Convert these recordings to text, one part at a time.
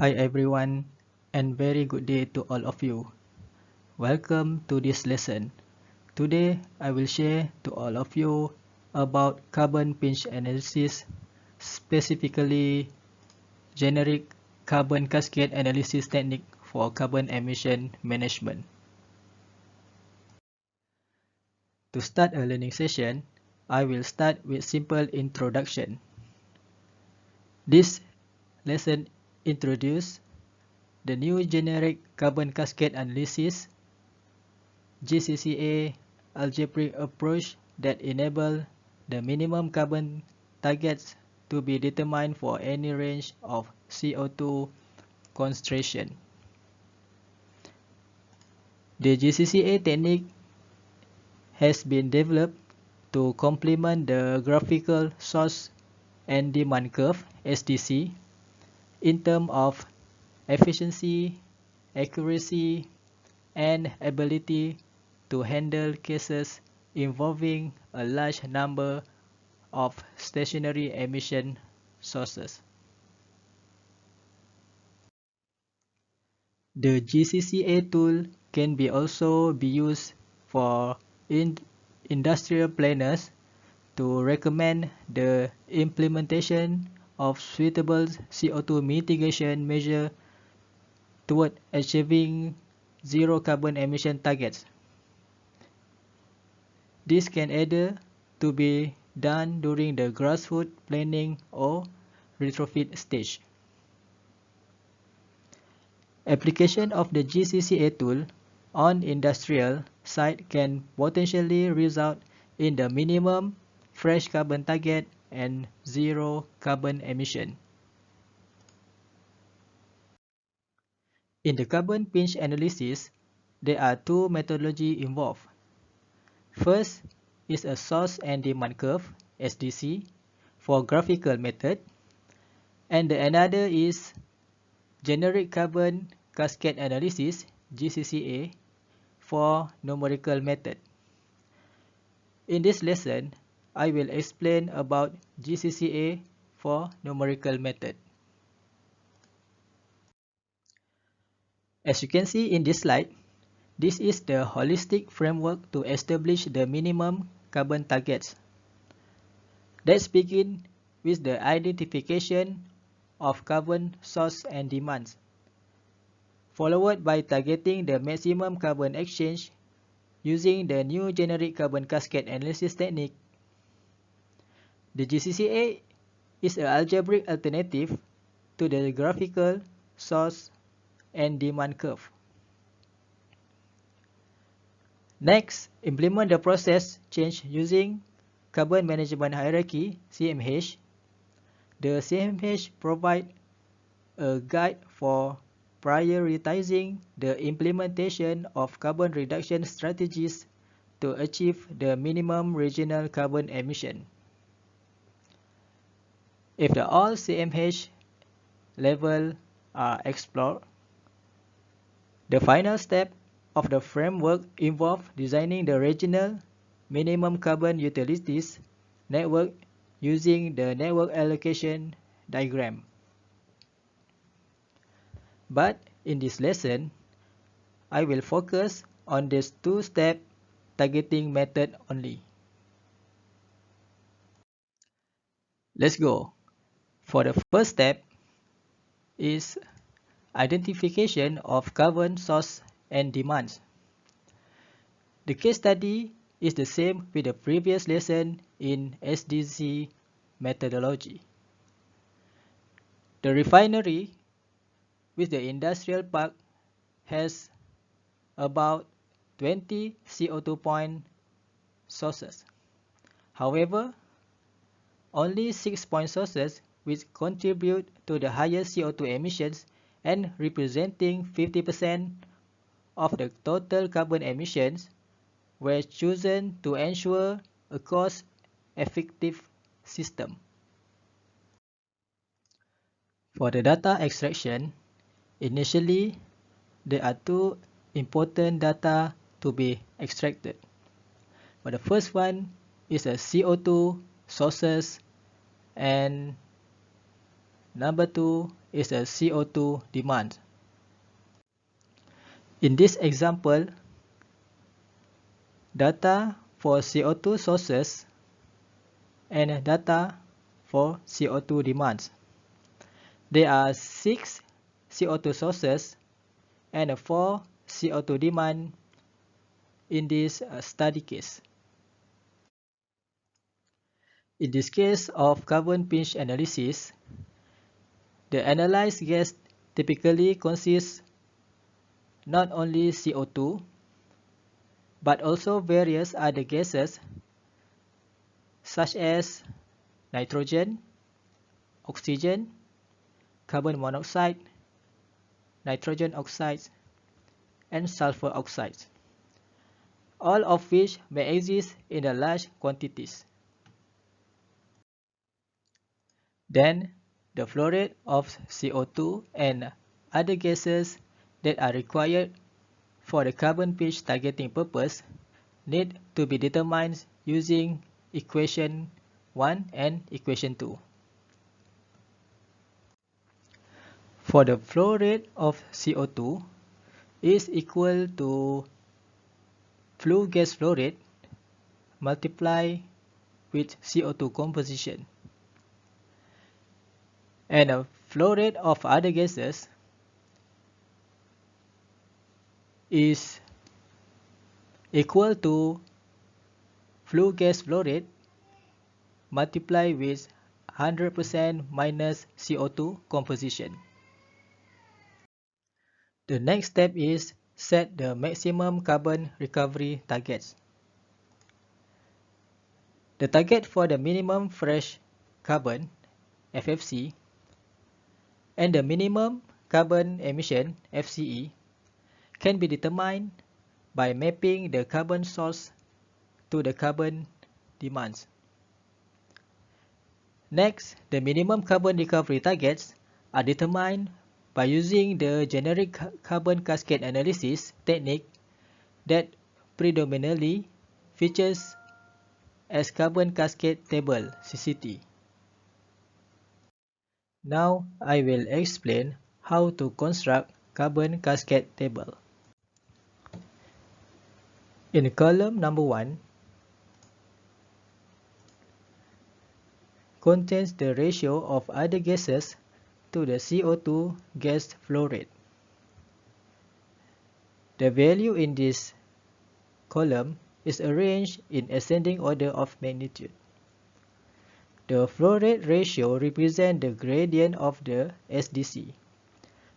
Hi everyone, and very good day to all of you. Welcome to this lesson. Today I will share to all of you about carbon pinch analysis, specifically generic carbon cascade analysis technique for carbon emission management. To start a learning session, I will start with simple introduction. This lesson introduces the new generic carbon cascade analysis GCCA algebraic approach that enable the minimum carbon targets to be determined for any range of CO2 concentration. The GCCA technique has been developed to complement the graphical source and demand curve SDC in terms of efficiency, accuracy, and ability to handle cases involving a large number of stationary emission sources. The GCCA tool can also be used for industrial planners to recommend the implementation of suitable CO2 mitigation measures toward achieving zero carbon emission targets. This can either to be done during the grassroots planning or retrofit stage. Application of the GCCA tool on industrial site can potentially result in the minimum fresh carbon target and zero carbon emission. In the carbon pinch analysis, there are two methodologies involved. First is a source and demand curve SDC for graphical method, and another is generic carbon cascade analysis GCCA for numerical method. In this lesson, I will explain about GCCA for numerical method. As you can see in this slide, this is the holistic framework to establish the minimum carbon targets. Let's begin with the identification of carbon source and demands, followed by targeting the maximum carbon exchange using the new generic carbon cascade analysis technique. The GCCA is an algebraic alternative to the graphical source and demand curve. Next, implement the process change using Carbon Management Hierarchy (CMH). The CMH provides a guide for prioritizing the implementation of carbon reduction strategies to achieve the minimum regional carbon emission. If all CMH levels are explored, the final step of the framework involves designing the regional minimum carbon utilities network using the network allocation diagram. But in this lesson, I will focus on this two-step targeting method only. Let's go. For the first step is identification of carbon source and demands. The case study is the same with the previous lesson in SDC methodology. The refinery with the industrial park has about 20 CO2 point sources. However, only 6 point sources which contribute to the highest CO2 emissions and representing 50% of the total carbon emissions were chosen to ensure a cost-effective system. For the data extraction, initially there are two important data to be extracted. But the first one is a CO2 sources and Number 2 is a CO2 demand. In this example, data for CO2 sources and data for CO2 demands. There are 6 CO2 sources and 4 CO2 demand in this study case. In this case of carbon pinch analysis, the analyzed gas typically consists not only CO2 but also various other gases such as nitrogen, oxygen, carbon monoxide, nitrogen oxides, and sulfur oxides, all of which may exist in large quantities. Then, the flow rate of CO2 and other gases that are required for the carbon pitch targeting purpose need to be determined using equation 1 and equation 2. For the flow rate of CO2 is equal to flue gas flow rate multiplied with CO2 composition. And the flow rate of other gases is equal to flue gas flow rate multiplied with 100% minus CO2 composition. The next step is set the maximum carbon recovery targets. The target for the minimum fresh carbon, FFC, and the minimum carbon emission, FCE, can be determined by mapping the carbon source to the carbon demands. Next, the minimum carbon recovery targets are determined by using the generic carbon cascade analysis technique that predominantly features as carbon cascade table, CCT. Now I will explain how to construct carbon cascade table. In column number 1 contains the ratio of other gases to the CO2 gas flow rate. The value in this column is arranged in ascending order of magnitude. The flow rate ratio represents the gradient of the SDC.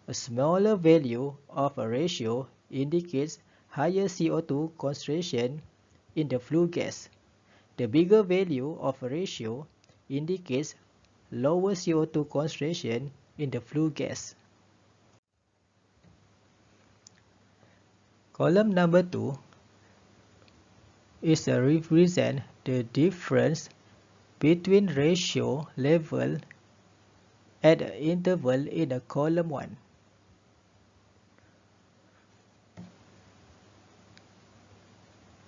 A smaller value of a ratio indicates higher CO2 concentration in the flue gas. The bigger value of a ratio indicates lower CO2 concentration in the flue gas. Column number 2 is represent the difference between ratio level at an interval in the column 1.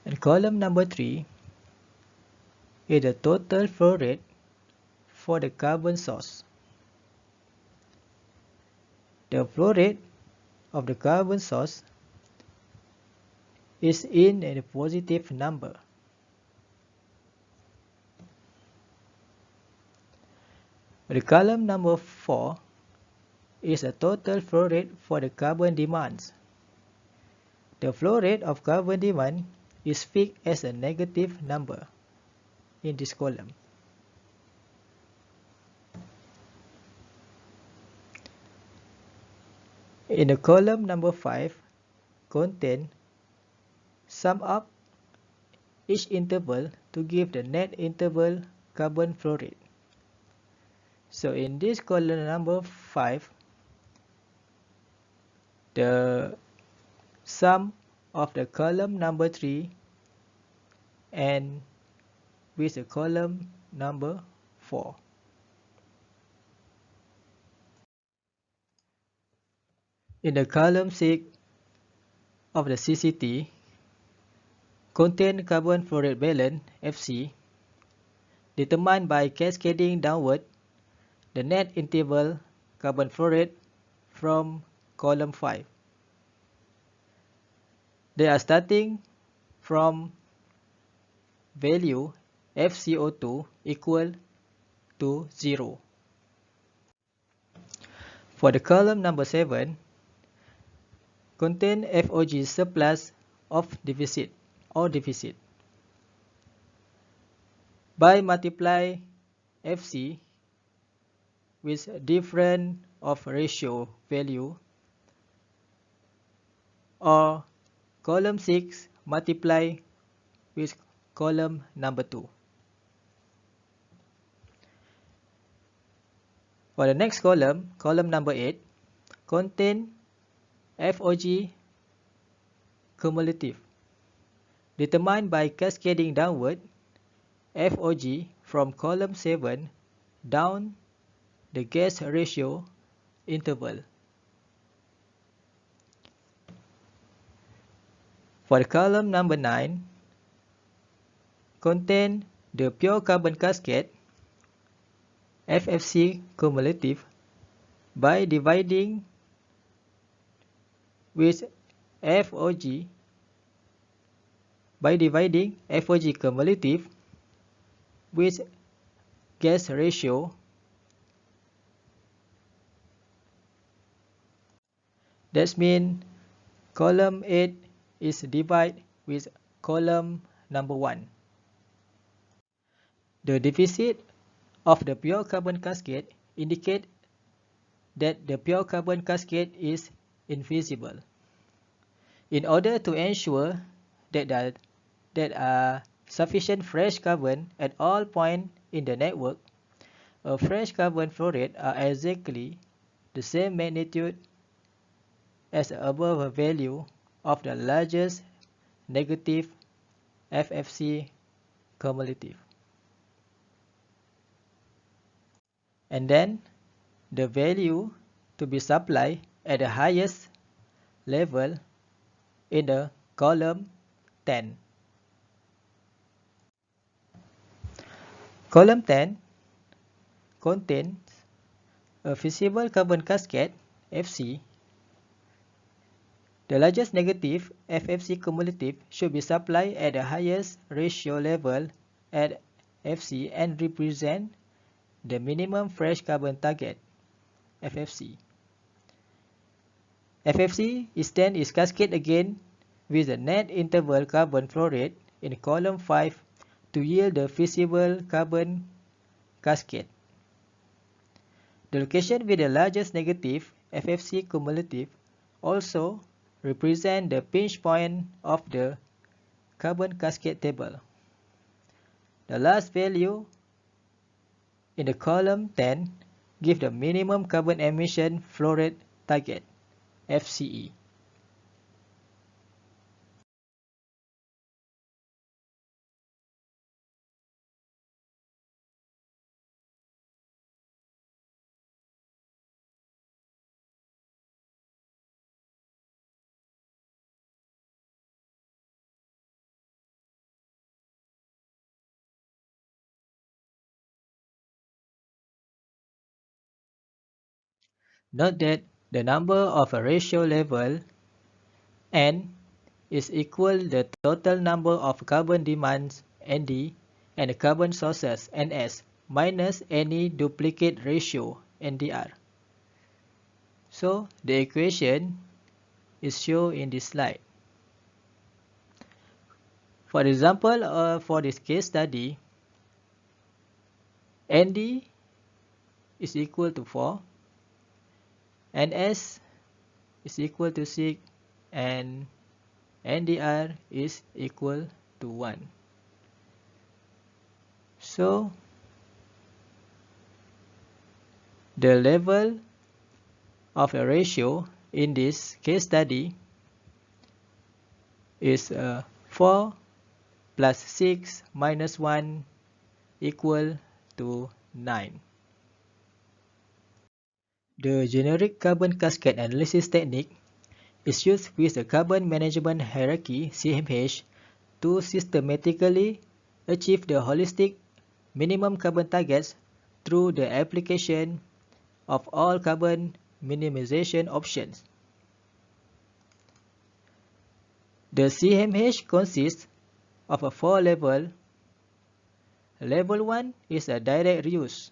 And column number 3 is the total flow rate for the carbon source. The flow rate of the carbon source is in a positive number. The column number 4 is a total flow rate for the carbon demands. The flow rate of carbon demand is fixed as a negative number in this column. In the column number 5 contain sum up each interval to give the net interval carbon flow rate. So in this column number 5, the sum of the column number 3 and with the column number 4. In the column 6 of the CCT contain carbon flow rate balance, FC, determined by cascading downward the net interval carbon flow rate from column 5. They are starting from value FCO2 equal to 0. For the column number 7, contain FOG surplus of deficit or deficit. By multiply FC with difference of ratio value, or column 6 multiply with column number 2. For the next column, column number 8, contain FOG cumulative. Determined by cascading downward FOG from column 7 down the gas ratio interval. For the column number 9, contain the pure carbon cascade FFC cumulative by dividing with FOG cumulative with gas ratio. That means column 8 is divided with column number 1. The deficit of the pure carbon cascade indicate that the pure carbon cascade is infeasible. In order to ensure that there are sufficient fresh carbon at all points in the network, a fresh carbon flow rate are exactly the same magnitude as the above value of the largest negative FFC cumulative. And then the value to be supplied at the highest level in the column 10. Column 10 contains a feasible carbon cascade FC. The largest negative FFC cumulative should be supplied at the highest ratio level at FC and represent the minimum fresh carbon target FFC. FFC then is cascaded again with the net interval carbon flow rate in column 5 to yield the feasible carbon cascade. The location with the largest negative FFC cumulative also represent the pinch point of the carbon cascade table. The last value in the column 10 give the minimum carbon emission flow rate target FCE. Note that the number of a ratio level N is equal to the total number of carbon demands ND and the carbon sources NS minus any duplicate ratio NDR. So the equation is shown in this slide. For example, for this case study, ND is equal to 4, NS is equal to 6, and NDR is equal to 1. So the level of a ratio in this case study is 4 plus 6 minus 1 equal to 9. The generic carbon cascade analysis technique is used with the carbon management hierarchy CMH to systematically achieve the holistic minimum carbon targets through the application of all carbon minimization options. The CMH consists of a 4 level. Level 1 is a direct reuse.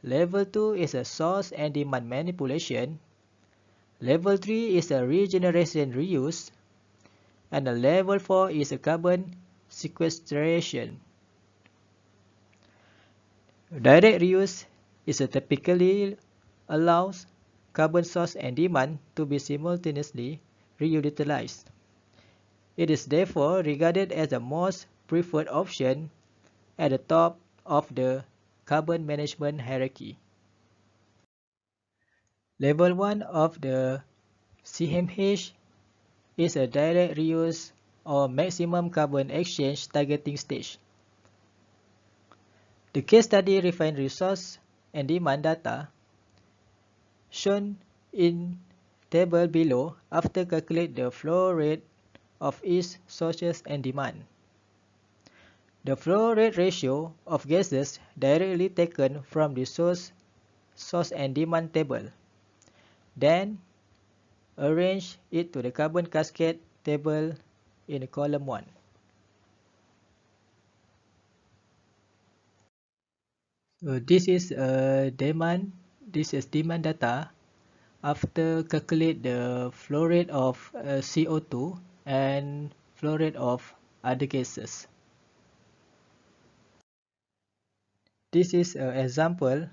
Level 2 is a source and demand manipulation. Level 3 is a regeneration reuse. And level 4 is a carbon sequestration. Direct reuse is typically allows carbon source and demand to be simultaneously reutilized. It is therefore regarded as the most preferred option at the top of the carbon management hierarchy. Level 1 of the CMH is a direct reuse or maximum carbon exchange targeting stage. The case study refined resource and demand data shown in table below after calculate the flow rate of each sources and demand. The flow rate ratio of gases directly taken from the source and demand table. Then arrange it to the carbon cascade table in column 1. So this is demand data after calculate the flow rate of CO2 and flow rate of other gases. This is an example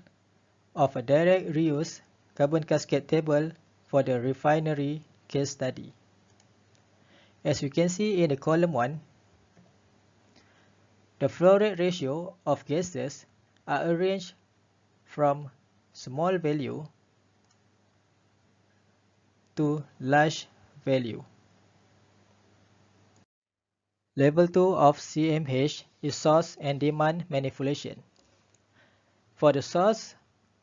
of a direct reuse carbon cascade table for the refinery case study. As you can see in the column 1, the flow rate ratio of gases are arranged from small value to large value. Level 2 of CMH is source and demand manipulation. For the source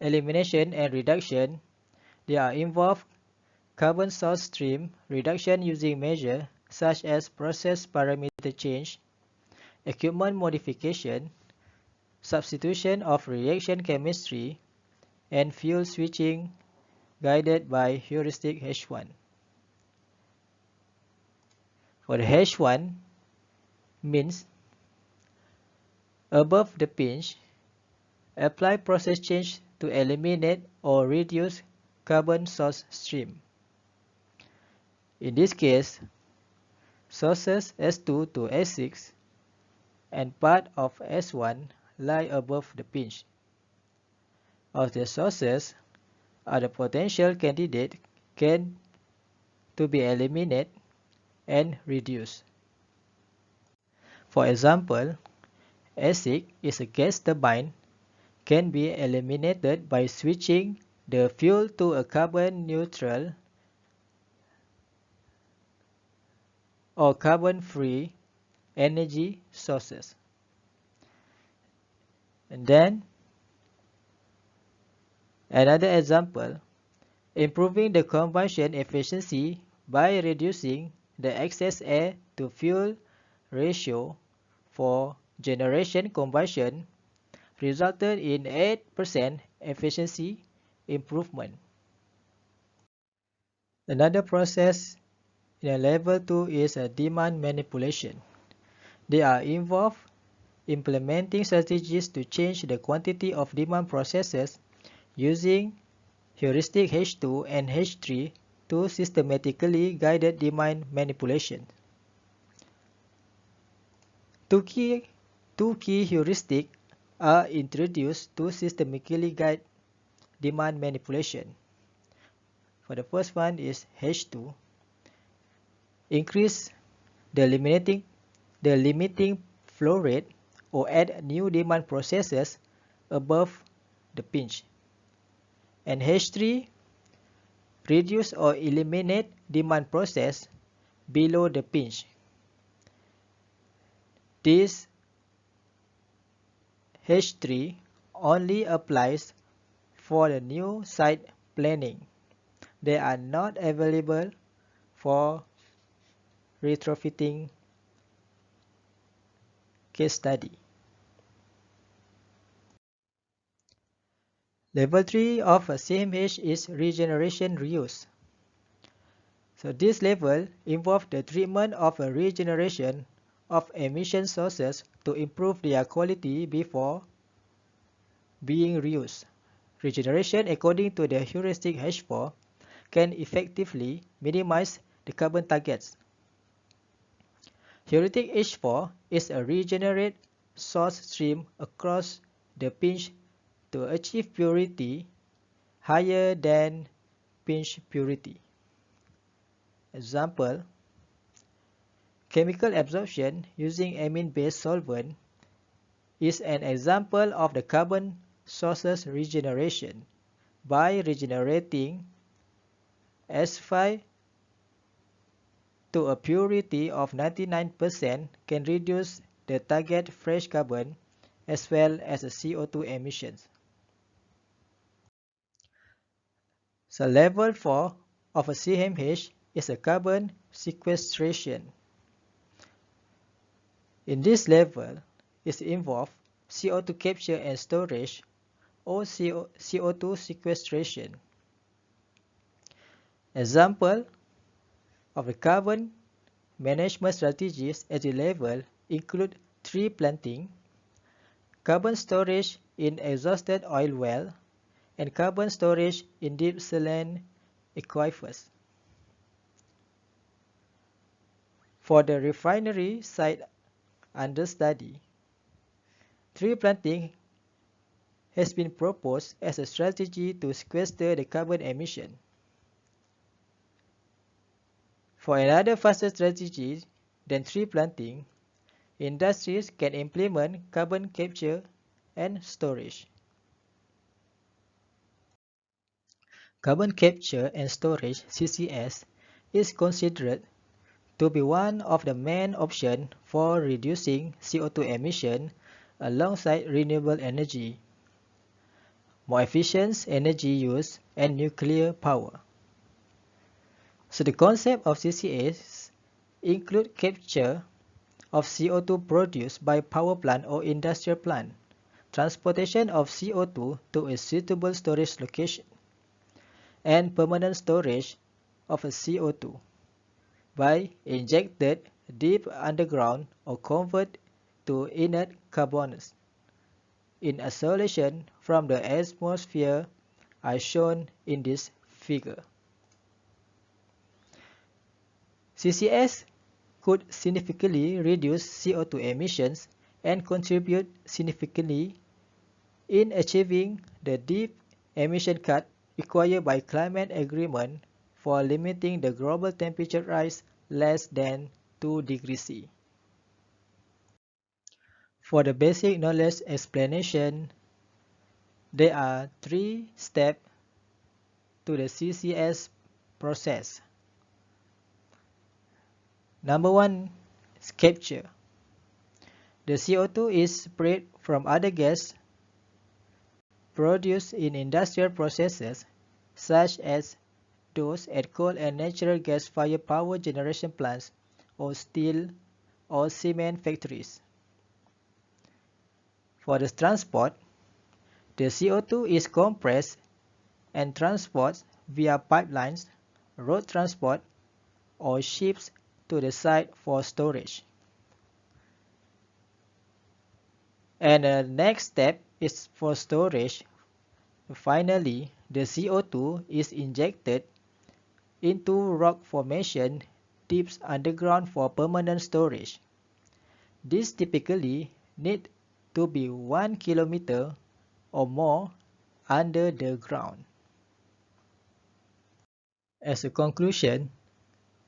elimination and reduction, there are involved carbon source stream reduction using measures such as process parameter change, equipment modification, substitution of reaction chemistry, and fuel switching guided by heuristic H1. For the H1 means above the pinch, apply process change to eliminate or reduce carbon source stream. In this case, sources S2 to S6 and part of S1 lie above the pinch. Of the sources are the potential candidate to be eliminated and reduced. For example, S6 is a gas turbine can be eliminated by switching the fuel to a carbon neutral or carbon-free energy sources. And then another example, improving the combustion efficiency by reducing the excess air to fuel ratio for generation combustion resulted in 8% efficiency improvement. Another process in level 2 is a demand manipulation. They are involved implementing strategies to change the quantity of demand processes using heuristic H2 and H3 to systematically guided demand manipulation. Two key heuristics are introduced to systematically guide demand manipulation. For the first one is H2. Increase the limiting flow rate or add new demand processes above the pinch. And H3, reduce or eliminate demand process below the pinch. This H3 only applies for the new site planning. They are not available for retrofitting case study. Level 3 of a CMH is regeneration reuse. So this level involves the treatment of a regeneration of emission sources to improve their quality before being reused. Regeneration, according to the heuristic H4, can effectively minimize the carbon targets. Heuristic H4 is a regenerate source stream across the pinch to achieve purity higher than pinch purity. Example, chemical absorption using amine-based solvent is an example of the carbon sources regeneration. By regenerating S5 to a purity of 99% can reduce the target fresh carbon as well as the CO2 emissions. So level 4 of a CMH is a carbon sequestration. In this level, it involves CO2 capture and storage or CO2 sequestration. Example of the carbon management strategies at the level include tree planting, carbon storage in exhausted oil well, and carbon storage in deep saline aquifers. For the refinery site under study, tree planting has been proposed as a strategy to sequester the carbon emission. For another faster strategy than tree planting, industries can implement carbon capture and storage. Carbon capture and storage (CCS) is considered to be one of the main options for reducing CO2 emission alongside renewable energy, more efficient energy use, and nuclear power. So the concept of CCS include capture of CO2 produced by power plant or industrial plant, transportation of CO2 to a suitable storage location, and permanent storage of a CO2 by injected deep underground or convert to inert carbonates in isolation from the atmosphere as shown in this figure. CCS could significantly reduce CO2 emissions and contribute significantly in achieving the deep emission cut required by climate agreement for limiting the global temperature rise less than 2 degrees C. For the basic knowledge explanation, there are 3 steps to the CCS process. Number 1 is capture. The CO2 is separated from other gas produced in industrial processes such as those at coal and natural gas-fired power generation plants or steel or cement factories. For the transport, the CO2 is compressed and transported via pipelines, road transport, or ships to the site for storage. And the next step is for storage. Finally, the CO2 is injected into rock formation deep underground for permanent storage. This typically need to be 1 kilometer or more under the ground. As a conclusion,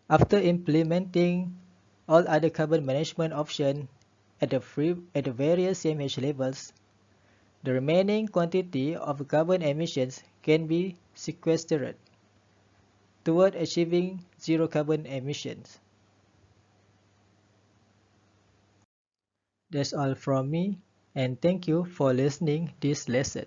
after implementing all other carbon management options at the various CMH levels, the remaining quantity of carbon emissions can be sequestered toward achieving zero carbon emissions. That's all from me, and thank you for listening this lesson.